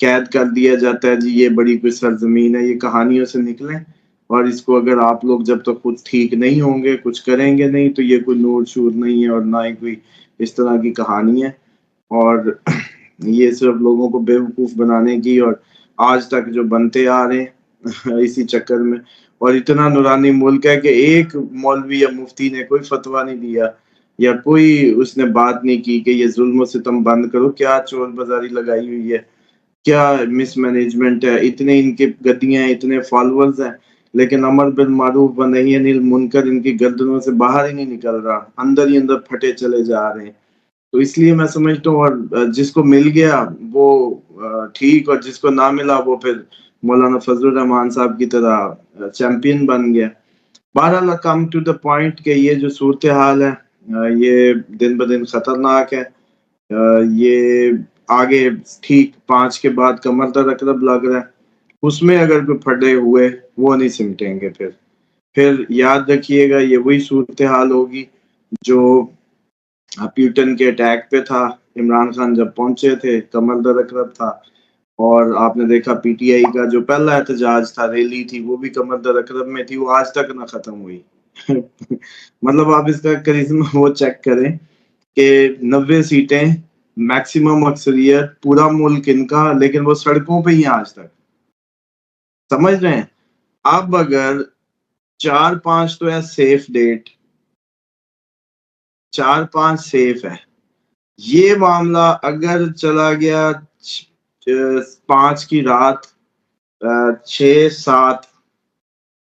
قید کر دیا جاتا ہے، جی یہ بڑی کوئی سرزمین ہے، یہ کہانیوں سے نکلیں، اور اس کو اگر آپ لوگ جب تک خود ٹھیک نہیں ہوں گے، کچھ کریں گے نہیں، تو یہ کوئی نور شور نہیں ہے اور نہ ہی کوئی اس طرح کی کہانی ہے، اور یہ صرف لوگوں کو بیوقوف بنانے کی، اور آج تک جو بنتے آ رہے ہیں اسی چکر میں، اور اتنا نورانی ملک ہے کہ ایک مولوی یا مفتی نے کوئی فتویٰ نہیں دیا یا کوئی اس نے بات نہیں کی کہ یہ ظلم و ستم بند کرو، کیا چور بازاری لگائی ہوئی ہے، کیا مس مینجمنٹ ہے، اتنے ان کے گدیاں ہیں، اتنے فالوورز ہیں، لیکن امر بالمعروف و نہی عن المنکر ان کی گردنوں سے باہر ہی نہیں نکل رہا، اندر ہی اندر پھٹے چلے جا رہے ہیں۔ تو اس لیے میں سمجھتا ہوں، اور جس کو مل گیا وہ ٹھیک، اور جس کو نہ ملا وہ پھر مولانا فضل الرحمان صاحب کی طرح چیمپئن بن گیا۔ بہرحال کم ٹو دا پوائنٹ کہ یہ جو صورتحال ہے یہ دن بدن خطرناک ہے، یہ آگے ٹھیک 5 کے بعد کمر درد لگ رہا ہے، اس میں اگر کوئی پھٹے ہوئے وہ نہیں سمٹیں گے، پھر یاد رکھیے گا یہ وہی صورتحال ہوگی جو پیوٹن کے اٹیک پہ تھا، عمران خان جب پہنچے تھے کمر درد تھا، اور آپ نے دیکھا پی ٹی آئی کا جو پہلا احتجاج تھا، ریلی تھی، وہ بھی کمر درد میں تھی، وہ آج تک نہ ختم ہوئی۔ مطلب آپ اس کا کرشمہ وہ چیک کریں کہ 90 سیٹیں میکسیمم اکثریت، پورا ملک ان کا، لیکن وہ سڑکوں پہ ہی ہیں آج تک، سمجھ رہے ہیں؟ اب اگر 4-5 تو ہے سیف ڈیٹ، 4-5 سیف ہے، یہ معاملہ اگر چلا گیا 5 کی رات 6-7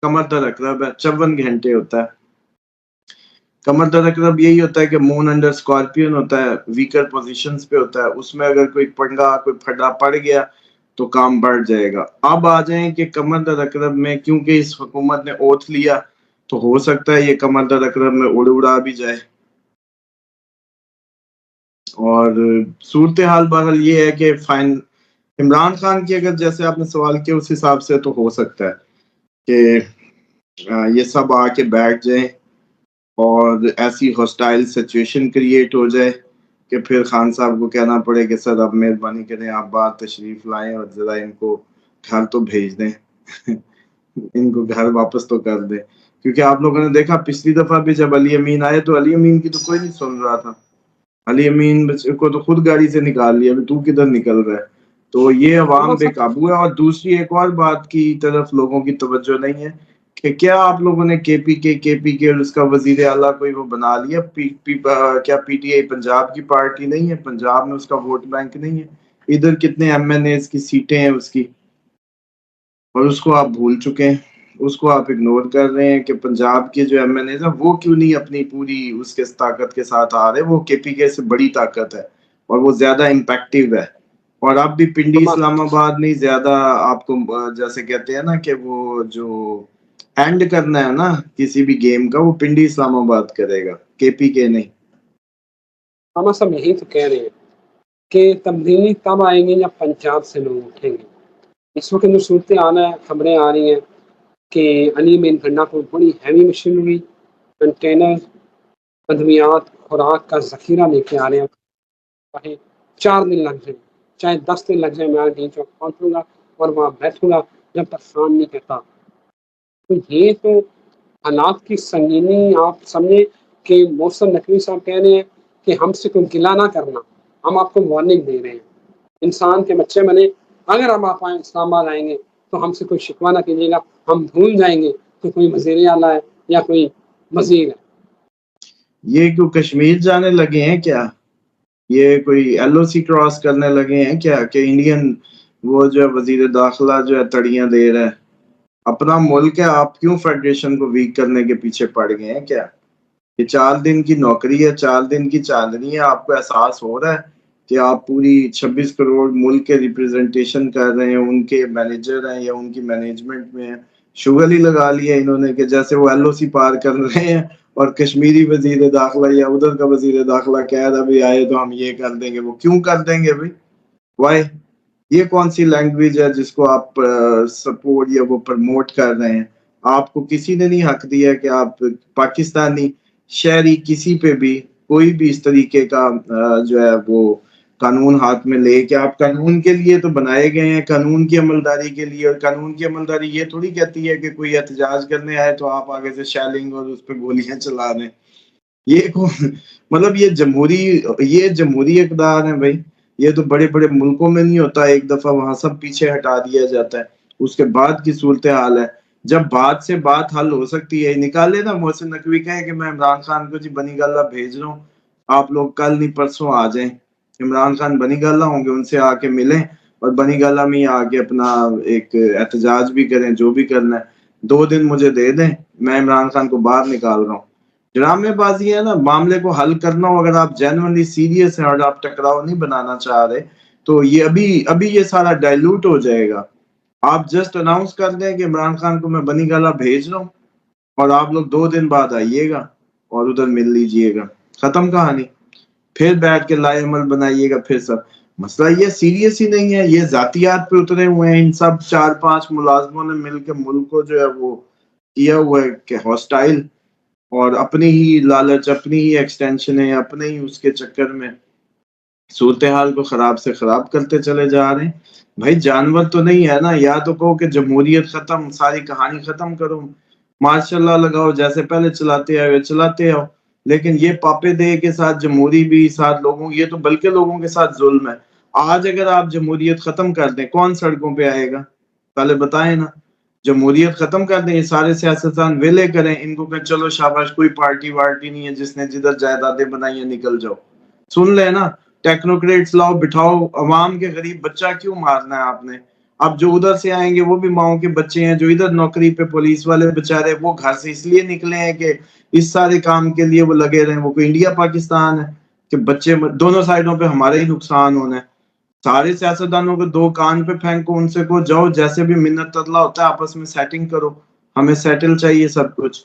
کمر درد ہے، 54 گھنٹے ہوتا ہے کمر درد، یہی ہوتا ہے کہ مون انڈر اسکارپیون ہوتا ہے، ویکر پوزیشنز پہ ہوتا ہے، اس میں اگر کوئی پنگا کوئی پھڈا پڑ گیا تو کام بڑھ جائے گا۔ اب آ جائیں کہ کمر درد میں کیونکہ اس حکومت نے اوتھ لیا تو ہو سکتا ہے یہ کمر درد میں اڑا بھی جائے، اور صورتحال بہرحال یہ ہے کہ عمران خان کی اگر جیسے آپ نے سوال کیا اس حساب سے تو ہو سکتا ہے کہ یہ سب آ کے بیٹھ جائیں اور ایسی ہاسٹائل سچویشن کریٹ ہو جائے کہ پھر خان صاحب کو کہنا پڑے کہ سر اب مہربانی کریں آپ بار تشریف لائیں اور ذرا ان کو گھر تو بھیج دیں ان کو گھر واپس تو کر دیں، کیونکہ آپ لوگوں نے دیکھا پچھلی دفعہ بھی جب علی امین آئے تو علی امین کی تو کوئی نہیں سن رہا تھا، علی امین کو تو خود گاڑی سے نکال لیا، تو کدھر نکل رہا ہے، تو یہ عوام بے قابو ہے۔ اور دوسری ایک اور بات کی طرف لوگوں کی توجہ نہیں ہے کہ کیا آپ لوگوں نے کے پی کے اور اس کا وزیر اعلیٰ کوئی وہ بنا لیا، کیا پی ٹی آئی پنجاب کی پارٹی نہیں ہے، پنجاب میں اس کا ووٹ بینک نہیں ہے، ادھر کتنے ایم این ایز کی سیٹیں ہیں اس کی، اور اس کو آپ بھول چکے ہیں، اس کو آپ اگنور کر رہے ہیں کہ پنجاب کے جو ایم این ایز ہیں وہ کیوں نہیں اپنی پوری اس کے طاقت کے ساتھ آ رہے، وہ کے پی کے سے بڑی طاقت ہے اور وہ زیادہ امپیکٹیو ہے، اور اب بھی پنڈی اسلام آباد نہیں زیادہ آپ کو جیسے کہتے ہیں نا کہ وہ جو اینڈ کرنا ہے نا کسی بھی گیم کا وہ پنڈی اسلام آباد کرے گا، کے پی کے نہیں۔ ہم سب یہی تو کہہ رہے ہیں کہ تبدیلی تب آئے گی جب پنجاب سے لوگ اٹھیں گے۔ اس وقت جو صورتحال ہے، خبریں آ رہی ہیں کہ علی مین گنڈا کو بڑی ہیوی مشینری کنٹینر ادویات خوراک کا ذخیرہ لے کے آ رہے ہیں، چاہے 4 دن لگ جائیں چاہے 10 دن لگ جائیں، میں ڈی چوک پہنچوں گا اور وہاں بیٹھوں گا جب تک کام نہیں کرتا۔ تو یہ تو حالات کی سنگینی آپ سمجھیں کہ محسن نقوی صاحب کہہ رہے ہیں کہ ہم سے کوئی گلہ نہ کرنا، ہم آپ کو وارننگ دے رہے ہیں، انسان کے بچے بنے، اگر ہم آپ اسلام آباد آئیں گے تو ہم سے کوئی شکوہ نہ کیجیے گا، ہم بھول جائیں گے کہ کوئی وزیر اعلیٰ ہے یا کوئی وزیر ہے۔ یہ کیوں کشمیر جانے لگے ہیں کیا؟ یہ کوئی ایل او سی کراس کرنے لگے ہیں کیا کہ انڈین وہ جو وزیر داخلہ جو ہے تڑیاں دے رہا ہے؟ اپنا ملک ہے، آپ کیوں فیڈریشن کو ویک کرنے کے پیچھے پڑ گئے ہیں کیا؟ یہ 4 دن کی نوکری ہے، 4 دن کی چاندنی ہے، آپ کو احساس ہو رہا ہے کہ آپ پوری 26 کروڑ ملک کے ریپرزنٹیشن کر رہے ہیں، ان کے مینیجر ہیں یا ان کی مینجمنٹ میں ہیں، شوگر ہی لگا لیا انہوں نے کہ جیسے وہ ایل او سی پار کر رہے ہیں اور کشمیری وزیر داخلہ یا ادھر کا وزیر داخلہ کہہ رہا بھی آئے تو ہم یہ کر دیں گے، وہ کیوں کر دیں گے بھائی؟ وائی؟ یہ کون سی لینگویج ہے جس کو آپ سپورٹ یا وہ پرموٹ کر رہے ہیں؟ آپ کو کسی نے نہیں حق دیا کہ آپ پاکستانی شہری کسی پہ بھی کوئی بھی اس طریقے کا جو ہے وہ قانون ہاتھ میں لے کہ آپ قانون کے لیے تو بنائے گئے ہیں، قانون کی عملداری کے لیے، اور قانون کی عملداری یہ تھوڑی کہتی ہے کہ کوئی احتجاج کرنے آئے تو آپ آگے سے شیلنگ اور اس پہ گولیاں چلا دیں. یہ مطلب یہ جمہوری اقدار ہیں بھائی. یہ تو بڑے بڑے ملکوں میں نہیں ہوتا، ایک دفعہ وہاں سب پیچھے ہٹا دیا جاتا ہے. اس کے بعد کی صورتحال ہے جب بات سے بات حل ہو سکتی ہے. نکالے نا محسن نقوی کہے کہ میں عمران خان کو جی بنی گالہ بھیج رہا ہوں، آپ لوگ کل نہیں پرسوں آ جائیں. عمران خان بنی گالہ ہوں گے، ان سے آ کے ملیں اور بنی گالہ میں آ کے اپنا ایک احتجاج بھی کریں، جو بھی کرنا ہے. 2 دن مجھے دے دیں، میں عمران خان کو باہر نکال رہا ہوں. ڈرامے بازی ہے نا. معاملے کو حل کرنا ہو، اگر آپ جینوئنلی سیریس ہیں اور آپ ٹکراؤ نہیں بنانا چاہ رہے، تو یہ ابھی یہ سارا ڈائلوٹ ہو جائے گا. آپ جسٹ اناؤنس کر دیں کہ عمران خان کو میں بنی گالہ بھیج رہا ہوں اور آپ لوگ 2 دن بعد آئیے گا اور ادھر مل لیجئے گا. ختم کہانی. پھر بیٹھ کے لائے عمل بنائیے گا. پھر سب مسئلہ یہ سیریس ہی نہیں ہے، یہ ذاتیات پہ اترے ہوئے ہیں. ان سب 4-5 ملازموں نے مل کے ملک کو جو ہے وہ کیا ہوا ہے کہ ہاسٹائل، اور اپنی ہی لالچ، اپنی ہی ایکسٹینشن ہے، اپنے ہی اس کے چکر میں صورتحال کو خراب سے خراب کرتے چلے جا رہے ہیں. بھائی جانور تو نہیں ہے نا. یا تو کہو کہ جمہوریت ختم، ساری کہانی ختم کرو، ماشاء اللہ لگاؤ، جیسے پہلے چلاتے آئے چلاتے آؤ. لیکن یہ پاپے دے کے ساتھ جمہوری بھی ساتھ لوگوں، یہ تو بلکہ لوگوں کے ساتھ ظلم ہے. آج اگر آپ جمہوریت ختم کر دیں، کون سڑکوں پہ آئے گا؟ پہلے بتائیں نا. جمہوریت ختم کر دیں، یہ سارے سیاستدان ویلے کریں، ان کو کہ چلو شاباش، کوئی پارٹی وارٹی نہیں ہے، جس نے جدھر جائیدادیں بنائی ہیں نکل جاؤ. سن لے نا. ٹیکنوکریٹس لاؤ بٹھاؤ. عوام کے غریب بچہ کیوں مارنا ہے آپ نے؟ اب جو ادھر سے آئیں گے وہ بھی ماؤں کے بچے ہیں. جو ادھر نوکری پہ پولیس والے بےچارے، وہ گھر سے اس لیے نکلے ہیں کہ اس سارے کام کے لیے وہ لگے رہے. وہ کوئی انڈیا پاکستان ہے کہ بچے دونوں سائڈوں پہ ہمارے ہی نقصان ہونا ہے. سارے سیاستدانوں کو 2 کان پہ پھینکو، ان سے کو جاؤ جیسے بھی منت تدلا ہوتا ہے آپس میں سیٹنگ کرو، ہمیں سیٹل چاہیے سب کچھ.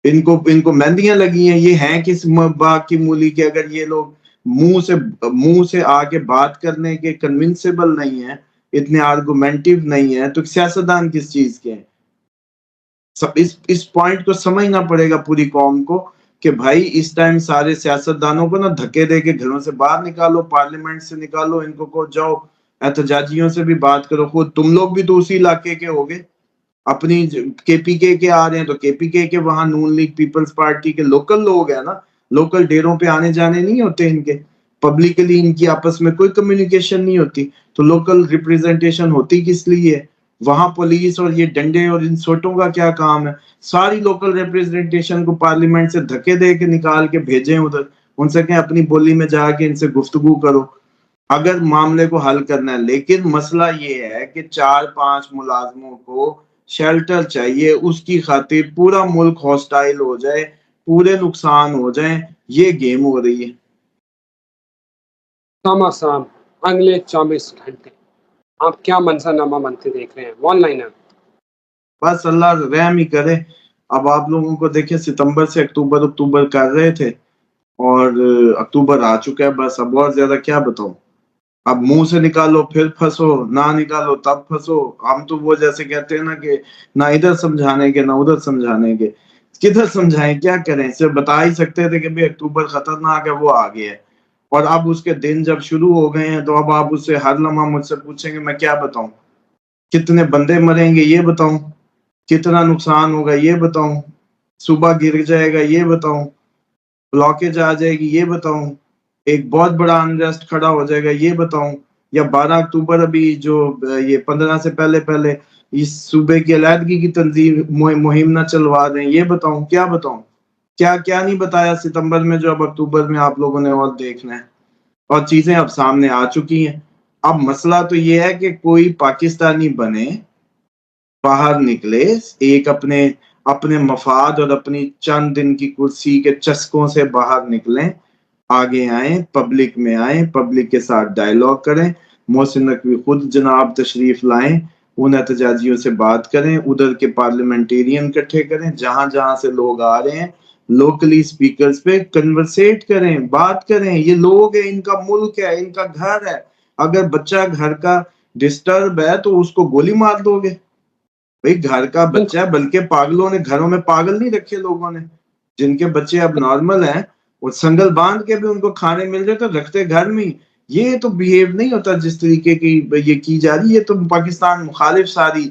ان کو مہندیاں لگی ہیں. یہ ہیں کس باغ کی مولی کے؟ اگر یہ لوگ منہ سے آ کے بات کرنے کے کنونسیبل نہیں ہیں، اتنے آرگومنٹیو نہیں ہیں، تو سیاستدان کس چیز کے ہیں؟ اس پوائنٹ کو سمجھنا پڑے گا پوری قوم کو کہ بھائی اس ٹائم سارے سیاستدانوں کو نا دھکے دے کے گھروں سے باہر نکالو، پارلیمنٹ سے نکالو. ان کو جاؤ احتجاجیوں سے بھی بات کرو. خود تم لوگ بھی تو اسی علاقے کے ہوگے. اپنی کے پی کے آ رہے ہیں تو کے پی کے وہاں نون لیگ پیپلز پارٹی کے لوکل لوگ ہیں نا. لوکل ڈیروں پہ آنے جانے نہیں ہوتے ان کے. پبلکلی ان کی آپس میں کوئی کمیونیکیشن نہیں ہوتی. تو لوکل ریپریزنٹیشن ہوتی کس لیے؟ وہاں پولیس اور یہ ڈنڈے اور ان سوٹوں کا کیا کام ہے؟ ساری لوکل ریپریزنٹیشن کو پارلیمنٹ سے دھکے دے کے نکال کے بھیجیں ادھر. ان سے کہیں اپنی بولی میں جا کے ان سے گفتگو کرو اگر معاملے کو حل کرنا ہے. لیکن مسئلہ یہ ہے کہ 4-5 ملازموں کو شیلٹر چاہیے، اس کی خاطر پورا ملک ہاسٹائل ہو جائے، پورے نقصان ہو جائیں. یہ گیم ہو رہی ہے. سام اگلے 24 گھنٹے آپ کیا منظرنامہ بنتے دیکھ رہے ہیں آن لائن؟ بس اللہ رحم ہی کرے. اب آپ لوگوں کو دیکھیں، ستمبر سے اکتوبر کر رہے تھے اور اکتوبر آ چکا ہے. بس اب اور زیادہ کیا بتاؤں. اب منہ سے نکالو پھر پھنسو، نہ نکالو تب پھنسو. ہم تو وہ جیسے کہتے ہیں نا کہ نہ ادھر سمجھانے کے نہ ادھر سمجھانے کے. کدھر سمجھائیں، کیا کریں؟ صرف بتا ہی سکتے تھے کہ بھی اکتوبر خطرناک ہے، وہ آ گیا ہے. اور اب اس کے دن جب شروع ہو گئے ہیں تو اب آپ اس سے ہر لمحہ مجھ سے پوچھیں گے میں کیا بتاؤں. کتنے بندے مریں گے یہ بتاؤں، کتنا نقصان ہوگا یہ بتاؤں، صبح گر جائے گا یہ بتاؤں، بلاکیج آ جائے گی یہ بتاؤں، ایک بہت بڑا انریسٹ کھڑا ہو جائے گا یہ بتاؤں، یا 12 اکتوبر ابھی جو یہ 15 سے پہلے اس صوبے کی علیحدگی کی تنظیم مہم نہ چلوا دیں یہ بتاؤں. کیا بتاؤں؟ کیا نہیں بتایا ستمبر میں جو اب اکتوبر میں آپ لوگوں نے اور دیکھنا ہے. اور چیزیں اب سامنے آ چکی ہیں. اب مسئلہ تو یہ ہے کہ کوئی پاکستانی بنے، باہر نکلے، ایک اپنے مفاد اور اپنی چند دن کی کرسی کے چسکوں سے باہر نکلیں، آگے آئیں، پبلک میں آئیں، پبلک کے ساتھ ڈائیلاگ کریں. محسن نقوی خود جناب تشریف لائیں، ان احتجاجیوں سے بات کریں، ادھر کے پارلیمنٹیرین اکٹھے کریں، جہاں سے لوگ آ رہے ہیں لوکلی سپیکرز پہ کنورسیٹ کریں، بات کریں. یہ لوگ ہیں، ان کا ملک ہے، ان کا گھر ہے. اگر بچہ گھر کا ڈسٹرب ہے تو اس کو گولی مار دو گے؟ بھئی گھر کا بچہ ہے. بلکہ پاگلوں نے گھروں میں پاگل نہیں رکھے لوگوں نے. جن کے بچے اب نارمل ہیں وہ سنگل باندھ کے بھی ان کو کھانے مل جائے تو رکھتے گھر میں. یہ تو بہیو نہیں ہوتا جس طریقے کی یہ کی جا رہی. یہ تو پاکستان مخالف ساری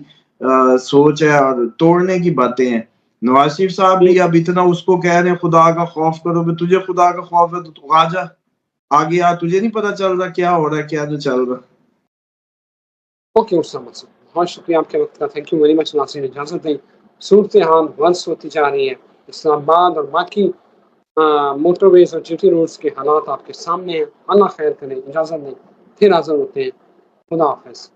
سوچ ہے اور توڑنے کی باتیں ہیں. نواز شریف صاحب بھی اب اتنا اس کو کہہ رہے ہیں خدا کا خوف کرو. تجھے خدا کا خوف ہے تو آ جا آگے آ, تجھے نہیں پتا چل رہا کیا ہو رہا ہے کیا نہیں چل رہا. اوکے اسامہ صاحب بہت شکریہ آپ کے وقت کا. Thank you very much. ناصرین اجازت دیں. صورتحال ورس ہوتی جا رہی ہے. اسلام آباد اور باقی موٹر ویز اور جی ٹی روڈز کے حالات آپ کے سامنے ہیں. اللہ خیر کریں. اجازت دیں پھر حاضر ہوتے ہیں. خدا حافظ.